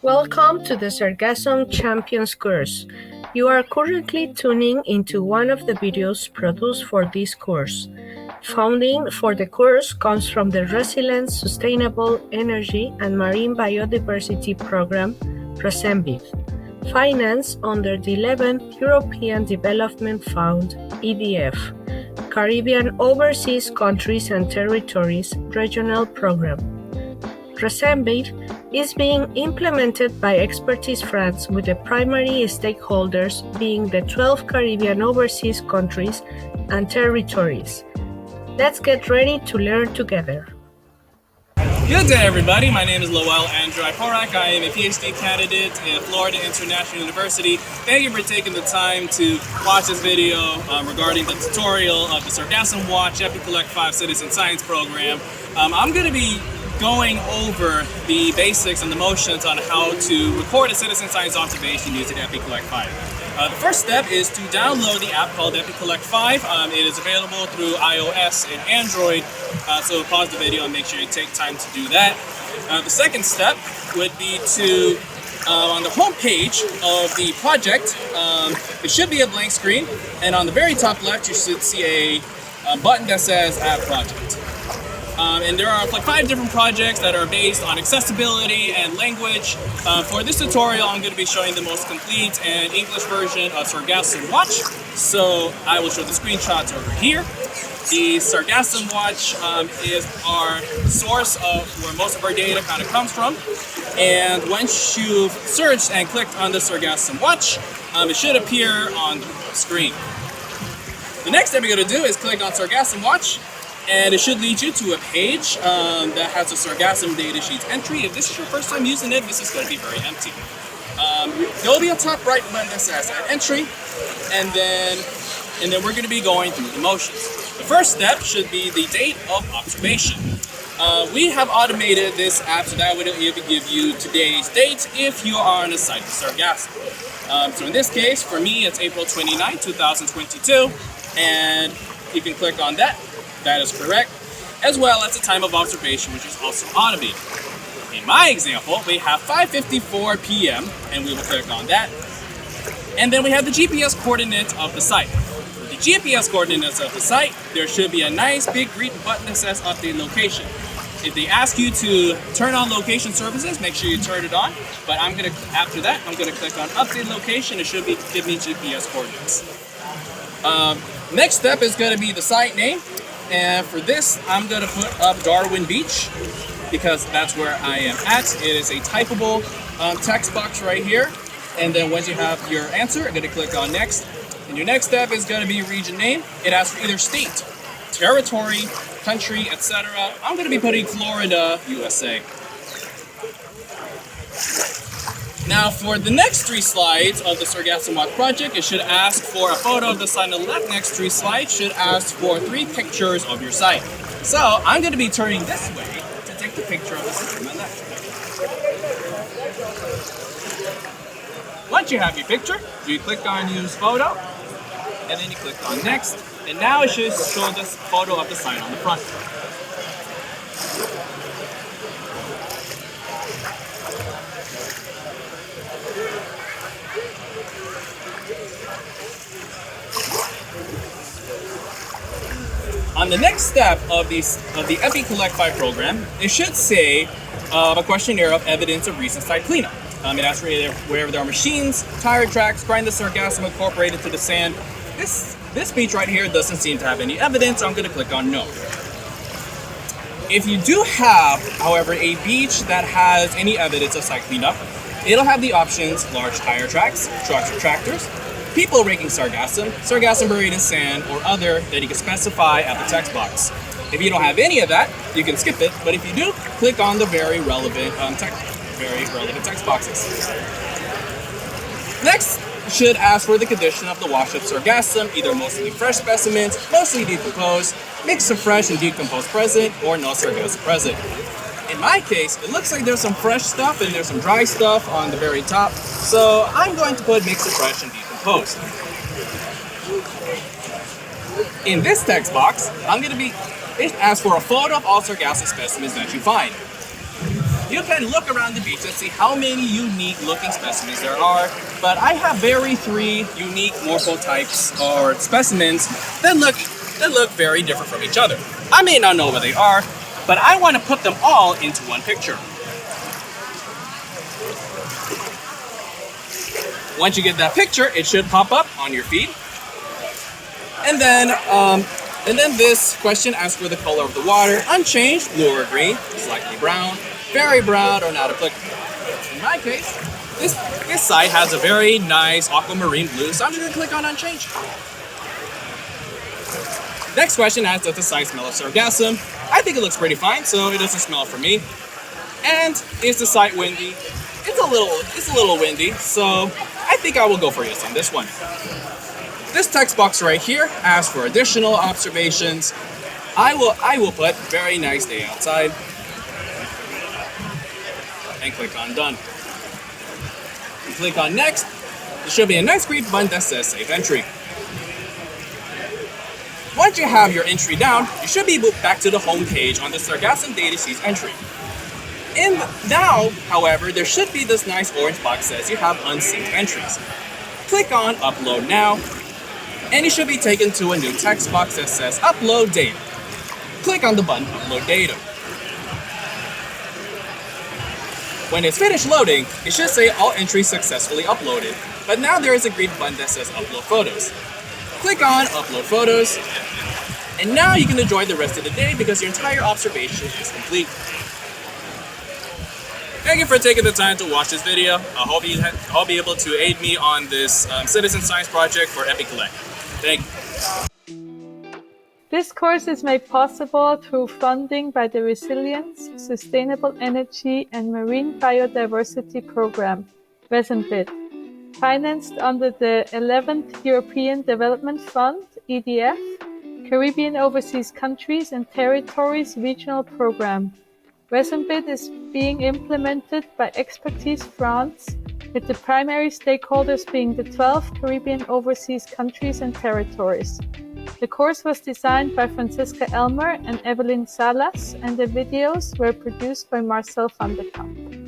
Welcome to the Sargassum Champions course. You are currently tuning into one of the videos produced for this course. Funding for the course comes from the Resilience, Sustainable Energy and Marine Biodiversity Program, RESEMBID, financed under the 11th European Development Fund, EDF, Caribbean Overseas Countries and Territories Regional Program. RESEMBID is being implemented by Expertise France, with the primary stakeholders being the 12 Caribbean overseas countries and territories. Let's get ready to learn together. Good day, everybody. My name is Lowell Iporac. I am a Ph.D. candidate at Florida International University. Thank you for taking the time to watch this video regarding the tutorial of the Sargassum Watch Epicollect 5 Citizen Science Program. I'm going to be going over the basics and the motions on how to record a citizen science observation using Epicollect 5. The first step is to download the app called Epicollect 5. It is available through iOS and Android, so pause the video and make sure you take time to do that. The second step would be to, on the home page of the project, it should be a blank screen, and on the very top left you should see a button that says Add Project. And there are like 5 different projects that are based on accessibility and language. For this tutorial, I'm going to be showing the most complete and English version of Sargassum Watch. So I will show the screenshots over here. The Sargassum Watch is our source of where most of our data kind of comes from. And once you've searched and clicked on the Sargassum Watch, it should appear on the screen. The next step you're going to do is click on Sargassum Watch, and it should lead you to a page that has a Sargassum datasheet entry. If this is your first time using it, this is going to be very empty. There will be a top right button that says Add Entry, and then we're going to be going through the motions. The first step should be the date of observation. We have automated this app so that it will give you today's date if you are on a site with Sargassum. So in this case, for me, it's April 29, 2022, and you can click on that. That is correct, as well as the time of observation, which is also automated. In my example, we have 5:54 p.m., and we will click on that. And then we have the GPS coordinates of the site. For the GPS coordinates of the site, there should be a nice big green button that says Update Location. If they ask you to turn on location services, make sure you turn it on. But after that, I'm gonna click on Update Location. It should give me GPS coordinates. Next step is gonna be the site name. And for this, I'm going to put up Darwin Beach because that's where I am at. It is a typable text box right here. And then once you have your answer, I'm going to click on Next. And your next step is going to be region name. It asks for either state, territory, country, etc. I'm going to be putting Florida, USA. Now for the next 3 slides of the Sargassum Watch project, it should ask for a photo of the site on the left. Next 3 slides should ask for 3 pictures of your site. So I'm going to be turning this way to take the picture of the site on my left. Once you have your picture, you click on Use Photo, and then you click on Next, and now it should show this photo of the site on the front. On the next step of the Epicollect 5 program, it should say a questionnaire of evidence of recent site cleanup. It asks wherever there are machines, tire tracks, grind the sargassum incorporated to the sand. This beach right here doesn't seem to have any evidence, so I'm going to click on No. If you do have, however, a beach that has any evidence of site cleanup, it'll have the options large tire tracks, trucks or tractors, people raking sargassum buried in sand, or other that you can specify at the text box. If you don't have any of that, you can skip it, but if you do, click on the very relevant text boxes. Next, should ask for the condition of the washed up sargassum, either mostly fresh specimens, mostly decomposed, mix of fresh and decomposed present, or no sargassum present. In my case, it looks like there's some fresh stuff and there's some dry stuff on the very top, so I'm going to put mix of fresh and decomposed. In this text box, it asks for a photo of all sargassum specimens that you find. you can look around the beach and see how many unique looking specimens there are. But I have three unique morphotypes or specimens that look very different from each other. I may not know what they are, but I want to put them all into one picture. Once you get that picture, it should pop up on your feed. And then this question asks for the color of the water, unchanged, blue or green, slightly brown, very brown, or not applicable. In my case, this site has a very nice aquamarine blue, so I'm just going to click on unchanged. Next question asks, does the site smell of sargassum? I think it looks pretty fine, so it doesn't smell for me. And is the site windy? It's a little windy, so I think I will go for yes on this one. This text box right here asks for additional observations. I will put very nice day outside and click on done. You click on next. There should be a nice green button that says save entry. Once you have your entry down, you should be moved back to the home page on the Sargassum datasheet entry. Now, however, there should be this nice orange box that says you have unsynced entries. Click on upload now, and you should be taken to a new text box that says upload data. Click on the button upload data. When it's finished loading, it should say all entries successfully uploaded, but now there is a green button that says upload photos. Click on upload photos, and now you can enjoy the rest of the day because your entire observation is complete. Thank you for taking the time to watch this video. I hope you'll be able to aid me on this citizen science project for Epicollect. Thank you. This course is made possible through funding by the Resilience, Sustainable Energy and Marine Biodiversity Program, RESEMBID, financed under the 11th European Development Fund, EDF, Caribbean Overseas Countries and Territories Regional Program. RESEMBID is being implemented by Expertise France, with the primary stakeholders being the 12 Caribbean overseas countries and territories. The course was designed by Franziska Elmer and Evelyn Salas, and the videos were produced by Marcel van der Kamp.